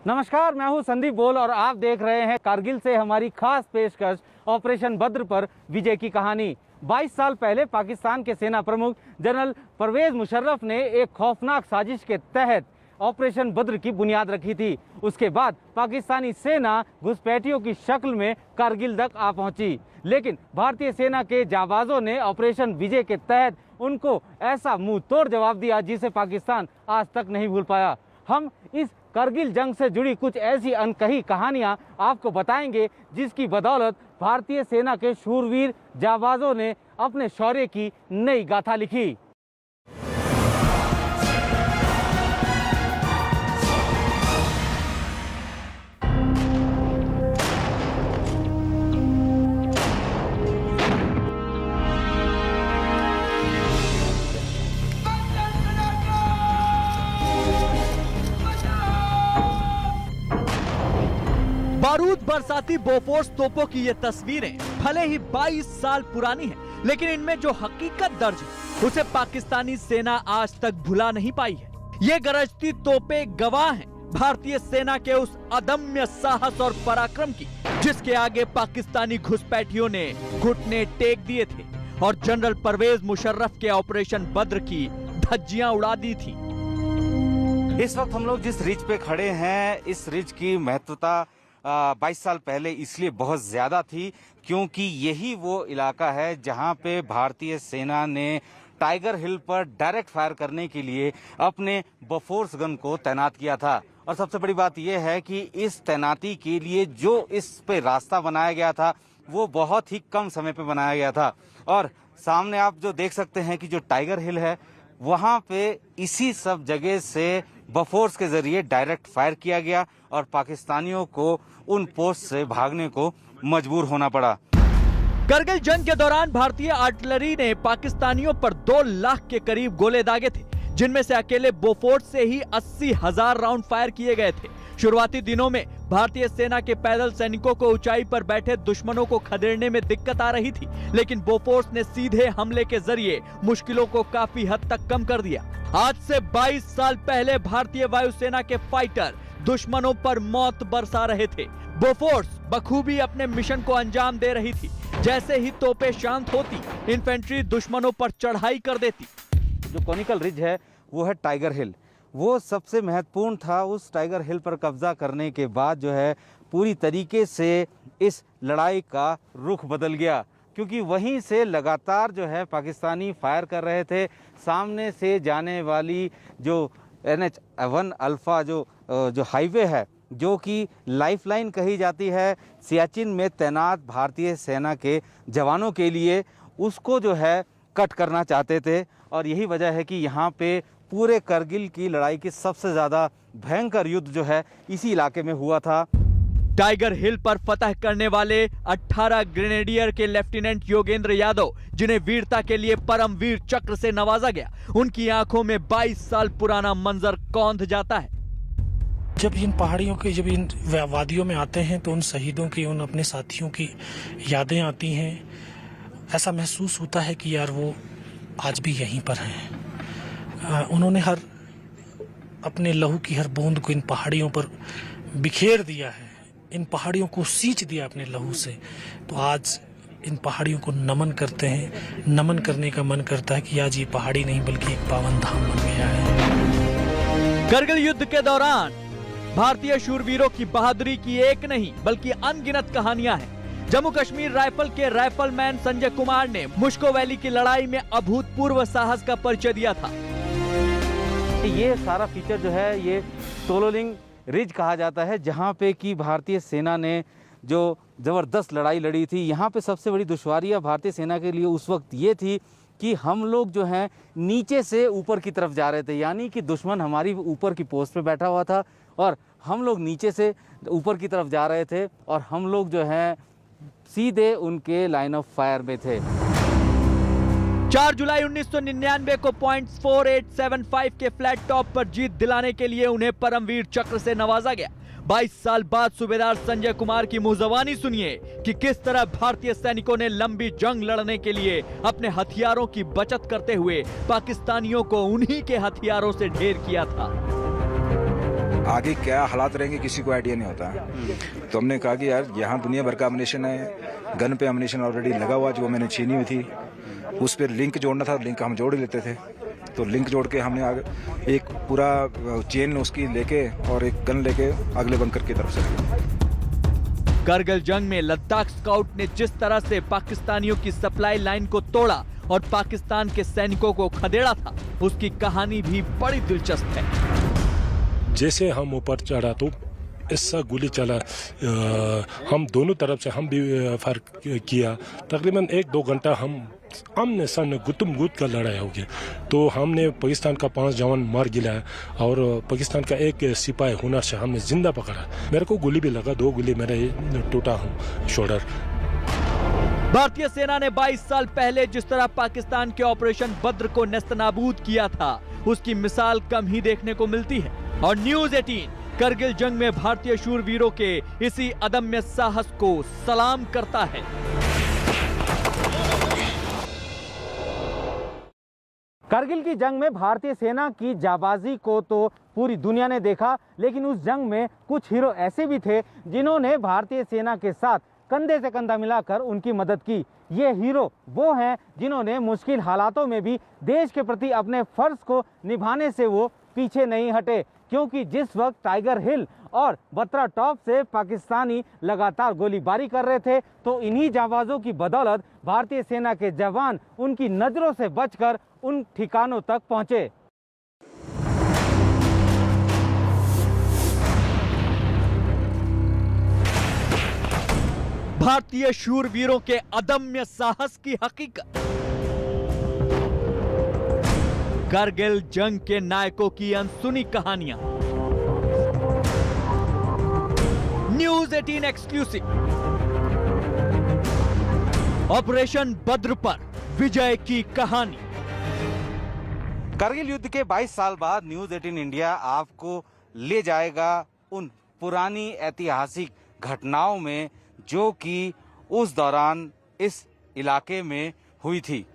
नमस्कार, मैं हूं संदीप बोल और आप देख रहे हैं कारगिल से हमारी खास पेशकश ऑपरेशन बद्र पर विजय की कहानी। 22 साल पहले पाकिस्तान के सेना प्रमुख जनरल परवेज मुशर्रफ ने एक खौफनाक साजिश के तहत ऑपरेशन बद्र की बुनियाद रखी थी। उसके बाद पाकिस्तानी सेना घुसपैठियों की शक्ल में कारगिल तक आ पहुंची, लेकिन भारतीय सेना के जाबाजों ने ऑपरेशन विजय के तहत उनको ऐसा मुंह तोड़ जवाब दिया जिसे पाकिस्तान आज तक नहीं भूल पाया। हम इस कारगिल जंग से जुड़ी कुछ ऐसी अनकही कहानियां आपको बताएंगे जिसकी बदौलत भारतीय सेना के शूरवीर जाबाजों ने अपने शौर्य की नई गाथा लिखी। बारूद बरसाती बोफोर्स तोपों की ये तस्वीरें भले ही 22 साल पुरानी हैं, लेकिन इनमें जो हकीकत दर्ज है उसे पाकिस्तानी सेना आज तक भुला नहीं पाई है। ये गरजती तोपें गवाह हैं भारतीय सेना के उस अदम्य साहस और पराक्रम की, जिसके आगे पाकिस्तानी घुसपैठियों ने घुटने टेक दिए थे और जनरल परवेज मुशर्रफ के ऑपरेशन बद्र की धज्जियां उड़ा दी थी। इस वक्त हम लोग जिस रिज पे खड़े हैं, इस रिज की महत्वता 22 साल पहले इसलिए बहुत ज्यादा थी क्योंकि यही वो इलाका है जहां पे भारतीय सेना ने टाइगर हिल पर डायरेक्ट फायर करने के लिए अपने बोफोर्स गन को तैनात किया था। और सबसे बड़ी बात यह है कि इस तैनाती के लिए जो इस पे रास्ता बनाया गया था वो बहुत ही कम समय पे बनाया गया था। और सामने आप जो देख सकते हैं कि जो टाइगर हिल है वहां पे इसी सब जगह से बोफोर्स के जरिए डायरेक्ट फायर किया गया और पाकिस्तानियों को उन पोस्ट से भागने को मजबूर होना पड़ा। करगिल जंग के दौरान भारतीय आर्टिलरी ने पाकिस्तानियों पर 2 लाख के करीब गोले दागे थे, जिनमें से अकेले बोफोर्स से ही 80,000 राउंड फायर किए गए थे। शुरुआती दिनों में भारतीय सेना के पैदल सैनिकों को ऊंचाई पर बैठे दुश्मनों को खदेड़ने में दिक्कत आ रही थी, लेकिन बोफोर्स ने सीधे हमले के जरिए मुश्किलों को काफी हद तक कम कर दिया। आज से 22 साल पहले भारतीय वायुसेना के फाइटर दुश्मनों पर मौत बरसा रहे थे। बोफोर्स बखूबी अपने मिशन को अंजाम दे रही थी। जैसे ही तोपें शांत होती, इन्फेंट्री दुश्मनों पर चढ़ाई कर देती। जो कॉनिकल रिज है वो है टाइगर हिल, वो सबसे महत्वपूर्ण था। उस टाइगर हिल पर कब्जा करने के बाद जो है पूरी तरीके से इस लड़ाई का रुख बदल गया, क्योंकि वहीं से लगातार जो है पाकिस्तानी फायर कर रहे थे। सामने से जाने वाली जो NH-1 अल्फा जो हाईवे है, जो कि लाइफलाइन कही जाती है सियाचिन में तैनात भारतीय सेना के जवानों के लिए, उसको जो है कट करना चाहते थे। और यही वजह है कि यहाँ पे पूरे करगिल की लड़ाई की सबसे ज़्यादा भयंकर युद्ध जो है इसी इलाके में हुआ था। टाइगर हिल पर फतह करने वाले 18 ग्रेनेडियर के लेफ्टिनेंट योगेंद्र यादव, जिन्हें वीरता के लिए परमवीर चक्र से नवाजा गया, उनकी आंखों में 22 साल पुराना मंजर कौंध जाता है। जब इन पहाड़ियों के जब इन वादियों में आते हैं तो उन शहीदों की, उन अपने साथियों की यादें आती हैं। ऐसा महसूस होता है कि यार वो आज भी यहीं पर हैं। उन्होंने अपने लहू की हर बूंद को इन पहाड़ियों पर बिखेर दिया है, इन पहाड़ियों को सींच दिया अपने लहू से। तो आज इन पहाड़ियों को नमन करते हैं। नमन करने का मन करता है कि आज ये पहाड़ी नहीं बल्कि एक पावन धाम बन गया है। करगिल युद्ध के दौरान भारतीय शूरवीरों की बहादुरी की एक नहीं बल्कि अनगिनत कहानियां हैं। जम्मू कश्मीर राइफल के राइफलमैन संजय कुमार ने मुश्को वैली की लड़ाई में अभूतपूर्व साहस का परिचय दिया था। ये सारा फीचर जो है ये सोलोलिंग रिज कहा जाता है, जहाँ पे कि भारतीय सेना ने जो ज़बरदस्त लड़ाई लड़ी थी। यहाँ पे सबसे बड़ी दुश्वारियाँ भारतीय सेना के लिए उस वक्त ये थी कि हम लोग जो हैं नीचे से ऊपर की तरफ जा रहे थे, यानी कि दुश्मन हमारी ऊपर की पोस्ट पे बैठा हुआ था और हम लोग नीचे से ऊपर की तरफ जा रहे थे और हम लोग जो हैं सीधे उनके लाइन ऑफ फायर में थे। 4 जुलाई 1999 को पॉइंट 4875 के फ्लैट टॉप पर जीत दिलाने के लिए उन्हें परमवीर चक्र से नवाजा गया। 22 साल बाद सूबेदार संजय कुमार की मुंहजबानी सुनिए कि किस तरह भारतीय सैनिकों ने लंबी जंग लड़ने के लिए अपने हथियारों की बचत करते हुए पाकिस्तानियों को उन्हीं के हथियारों से ढेर किया था। आगे क्या हालात रहेंगे किसी को आइडिया नहीं होता है। तो हमने कहा कि यार यहाँ दुनिया भर का अम्युनिशन है, गन पे अम्युनिशन ऑलरेडी लगा हुआ जो मैंने छीनी हुई थी, उस पर लिंक जोड़ना था, लिंक हम जोड़ लेते थे। तो लिंक जोड़ के हमने आगे एक पूरा चेन उसकी लेके और एक गन लेके अगले बंकर की तरफ से। कारगिल जंग में लद्दाख स्काउट ने जिस तरह से पाकिस्तानियों की सप्लाई लाइन को तोड़ा और पाकिस्तान के सैनिकों को खदेड़ा था, उसकी कहानी भी बड़ी दिलचस्प है। जैसे हम ऊपर चढ़ा तो ऐसा गोली चला, हम दोनों तरफ से हम भी फायर किया। तकरीबन 1-2 घंटा हम आमने सामने गुत्तम गुत्त का लड़ाई हो गया। तो हमने पाकिस्तान का 5 जवान मार गिराया और पाकिस्तान का एक सिपाही हुनर से हमने जिंदा पकड़ा। मेरे को गोली भी लगा, 2 गोली मेरे टूटा हूँ शोल्डर। भारतीय सेना ने 22 साल पहले जिस तरह पाकिस्तान के ऑपरेशन बद्र को नेस्तनाबूद किया था, उसकी मिसाल कम ही देखने को मिलती है। और न्यूज़ 18 कारगिल जंग में भारतीय शूरवीरों के इसी अदम्य साहस को सलाम करता है। कारगिल की जंग में भारतीय सेना की जाबाजी को तो पूरी दुनिया ने देखा, लेकिन उस जंग में कुछ हीरो ऐसे भी थे जिन्होंने भारतीय सेना के साथ कंधे से कंधा मिलाकर उनकी मदद की। ये हीरो वो हैं जिन्होंने मुश्किल हालातों में भी देश के प्रति अपने फर्ज को निभाने से वो पीछे नहीं हटे, क्योंकि जिस वक्त टाइगर हिल और बत्रा टॉप से पाकिस्तानी लगातार गोलीबारी कर रहे थे, तो इन्हीं जाबाजों की बदौलत भारतीय सेना के जवान उनकी नजरों से बचकर उन ठिकानों तक पहुंचे। भारतीय शूरवीरों के अदम्य साहस की हकीकत। कारगिल जंग के नायकों की अनसुनी कहानियां। News 18 exclusive. ऑपरेशन बद्र पर विजय की कहानी। कारगिल युद्ध के 22 साल बाद न्यूज़ 18 इंडिया आपको ले जाएगा उन पुरानी ऐतिहासिक घटनाओं में जो कि उस दौरान इस इलाके में हुई थी,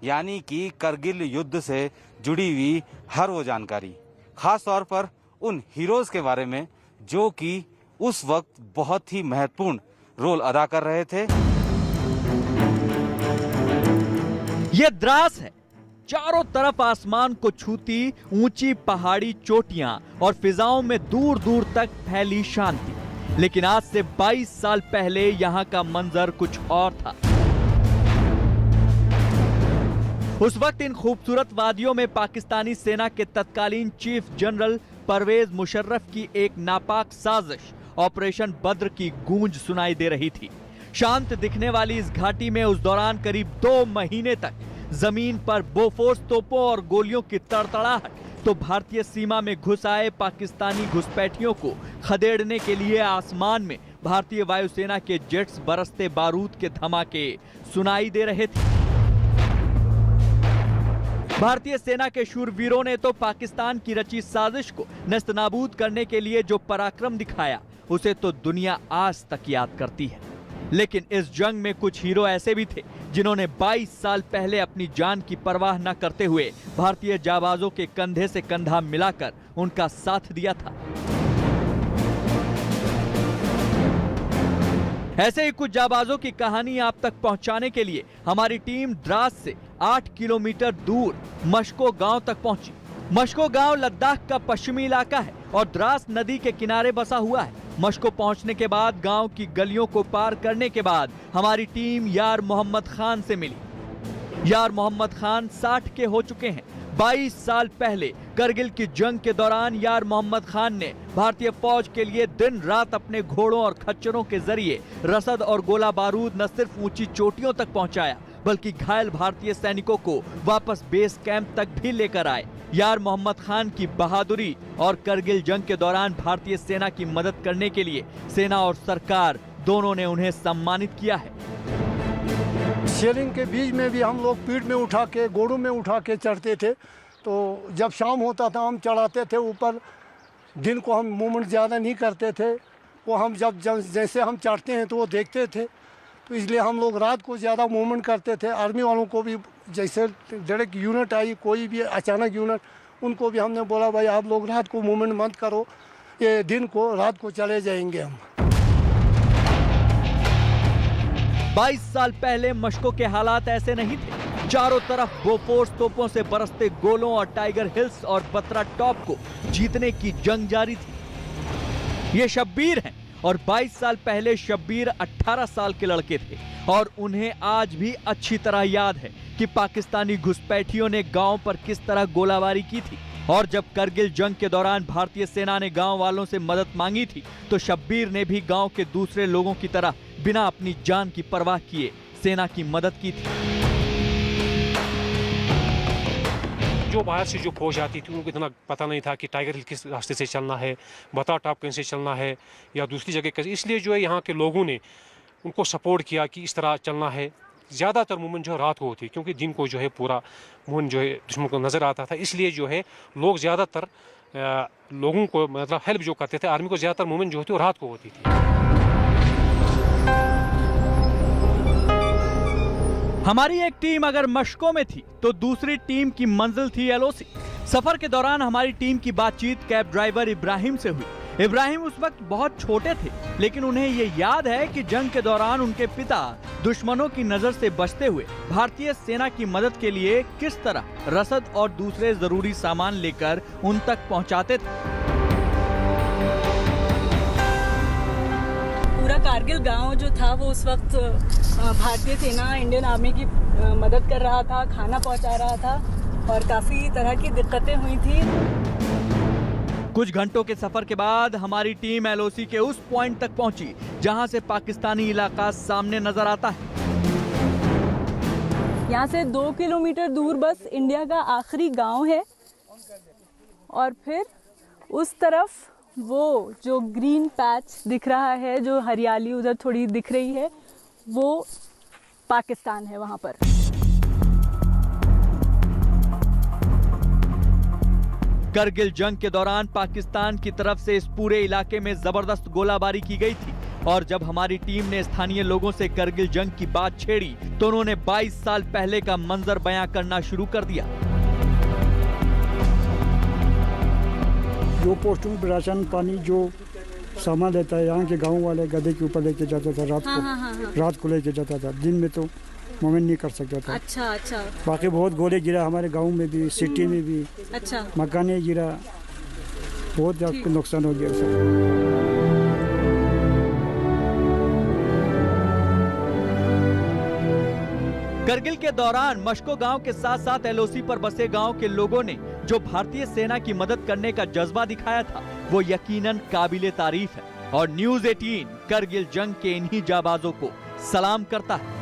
यानी कि कारगिल युद्ध से जुड़ी हुई हर वो जानकारी, खास तौर पर उन हीरोज के बारे में जो कि उस वक्त बहुत ही महत्वपूर्ण रोल अदा कर रहे थे। ये द्रास है, चारों तरफ आसमान को छूती ऊंची पहाड़ी चोटियां और फिजाओं में दूर दूर तक फैली शांति। लेकिन आज से 22 साल पहले यहां का मंजर कुछ और था। उस वक्त इन खूबसूरत वादियों में पाकिस्तानी सेना के तत्कालीन चीफ जनरल परवेज मुशर्रफ की एक नापाक साजिश ऑपरेशन बद्र की गूंज सुनाई दे रही थी। शांत दिखने वाली इस घाटी में उस दौरान करीब 2 महीने तक जमीन पर बोफोर्स तोपों और गोलियों की तड़तड़ाहट, तो भारतीय सीमा में घुस आए पाकिस्तानी घुसपैठियों को खदेड़ने के लिए आसमान में भारतीय वायुसेना के जेट्स बरसते बारूद के धमाके सुनाई दे रहे थे। भारतीय सेना के शूरवीरों ने तो पाकिस्तान की रची साजिश को नेस्तनाबूद करने के लिए जो पराक्रम दिखाया, उसे तो दुनिया आज तक याद करती है। लेकिन इस जंग में कुछ हीरो ऐसे भी थे जिन्होंने 22 साल पहले अपनी जान की परवाह न करते हुए भारतीय जाबाजों के कंधे से कंधा मिलाकर उनका साथ दिया था। ऐसे ही कुछ जाबाजों की कहानी आप तक पहुंचाने के लिए हमारी टीम द्रास से 8 किलोमीटर दूर मशको गांव तक पहुंची। मशको गांव लद्दाख का पश्चिमी इलाका है और द्रास नदी के किनारे बसा हुआ है। मशको पहुंचने के बाद गांव की गलियों को पार करने के बाद हमारी टीम यार मोहम्मद खान से मिली। यार मोहम्मद खान 60 के हो चुके हैं। 22 साल पहले कारगिल की जंग के दौरान यार मोहम्मद खान ने भारतीय फौज के लिए दिन रात अपने घोड़ों और खच्चरों के जरिए रसद और गोला बारूद न सिर्फ ऊंची चोटियों तक पहुंचाया, बल्कि घायल भारतीय सैनिकों को वापस बेस कैंप तक भी लेकर आए। यार मोहम्मद खान की बहादुरी और कारगिल जंग के दौरान भारतीय सेना की मदद करने के लिए सेना और सरकार दोनों ने उन्हें सम्मानित किया है। शेलिंग के बीच में भी हम लोग पीठ में उठा के, घोड़ों में उठा के चढ़ते थे। तो जब शाम होता था हम चढ़ाते थे ऊपर। दिन को हम मूवमेंट ज़्यादा नहीं करते थे, वो हम जब जैसे हम चढ़ते हैं तो वो देखते थे, तो इसलिए हम लोग रात को ज़्यादा मूवमेंट करते थे। आर्मी वालों को भी जैसे डायरेक्ट यूनिट आई, कोई भी अचानक यूनिट, उनको भी हमने बोला भाई आप लोग रात को मूवमेंट मत करो, ये दिन को रात को चले जाएंगे हम। 22 साल पहले मशकों के हालात ऐसे नहीं थे। चारों तरफ बोफोर्स तोपों से बरसते गोलों और टाइगर हिल्स और बत्रा टॉप को जीतने की जंग जारी थी। ये शब्बीर हैं और 22 साल पहले शब्बीर 18 साल के लड़के थे और उन्हें आज भी अच्छी तरह याद है कि पाकिस्तानी घुसपैठियों ने गांव पर किस तरह गोलाबारी की थी। और जब करगिल जंग के दौरान भारतीय सेना ने गांव वालों से मदद मांगी थी तो शब्बीर ने भी गांव के दूसरे लोगों की तरह बिना अपनी जान की परवाह किए सेना की मदद की थी। जो बाहर से जो फौज आती थी उनको इतना पता नहीं था कि टाइगर हिल किस रास्ते से चलना है, बता टॉप कैसे चलना है या दूसरी जगह कैसे। इसलिए जो है यहाँ के लोगों ने उनको सपोर्ट किया कि इस तरह चलना है। ज़्यादातर मूवमेंट जो है रात को होती क्योंकि दिन को जो है पूरा मूवमेंट जो है दुश्मन को नज़र आता था। इसलिए जो है लोग ज़्यादातर लोगों को मतलब हेल्प जो करते थे आर्मी को, ज़्यादातर मूवमेंट जो होती वो रात को होती थी। हमारी एक टीम अगर मशकों में थी तो दूसरी टीम की मंजिल थी एलओसी। सफर के दौरान हमारी टीम की बातचीत कैब ड्राइवर इब्राहिम से हुई। इब्राहिम उस वक्त बहुत छोटे थे लेकिन उन्हें ये याद है कि जंग के दौरान उनके पिता दुश्मनों की नजर से बचते हुए भारतीय सेना की मदद के लिए किस तरह रसद और दूसरे जरूरी सामान लेकर उन तक पहुंचाते थे। पूरा कारगिल गांव जो था वो उस वक्त भारतीय सेना इंडियन आर्मी की मदद कर रहा था, खाना पहुंचा रहा था और काफी तरह की दिक्कतें हुई थी। कुछ घंटों के सफर के बाद हमारी टीम एलओसी के उस पॉइंट तक पहुंची जहां से पाकिस्तानी इलाका सामने नजर आता है। यहाँ से 2 किलोमीटर दूर बस इंडिया का आखिरी गांव है और फिर उस तरफ वो जो ग्रीन पैच दिख रहा है, जो हरियाली उधर थोड़ी दिख रही है, वो पाकिस्तान है वहां पर। करगिल जंग के दौरान पाकिस्तान की तरफ से इस पूरे इलाके में जबरदस्त गोलाबारी की गई थी और जब हमारी टीम ने स्थानीय लोगों से करगिल जंग की बात छेड़ी तो उन्होंने 22 साल पहले का मंजर बयां करना शुरू कर दिया। जो पोस्टों में राशन पानी जो सामान लेता है, यहाँ के गांव वाले गधे के ऊपर लेके जाता था रात को लेके जाता था, दिन में तो मूवमेंट नहीं कर सकता था। अच्छा। बाकी बहुत गोले गिरा हमारे गांव में भी, सिटी में भी। अच्छा। मकाने गिरा, बहुत ज्यादा नुकसान हो गया सब। करगिल के दौरान मशको गांव के साथ साथ एलओसी पर बसे गांव के लोगों ने जो भारतीय सेना की मदद करने का जज्बा दिखाया था वो यकीनन काबिले तारीफ है और न्यूज़ 18 करगिल जंग के इन्हीं जाबाजों को सलाम करता है।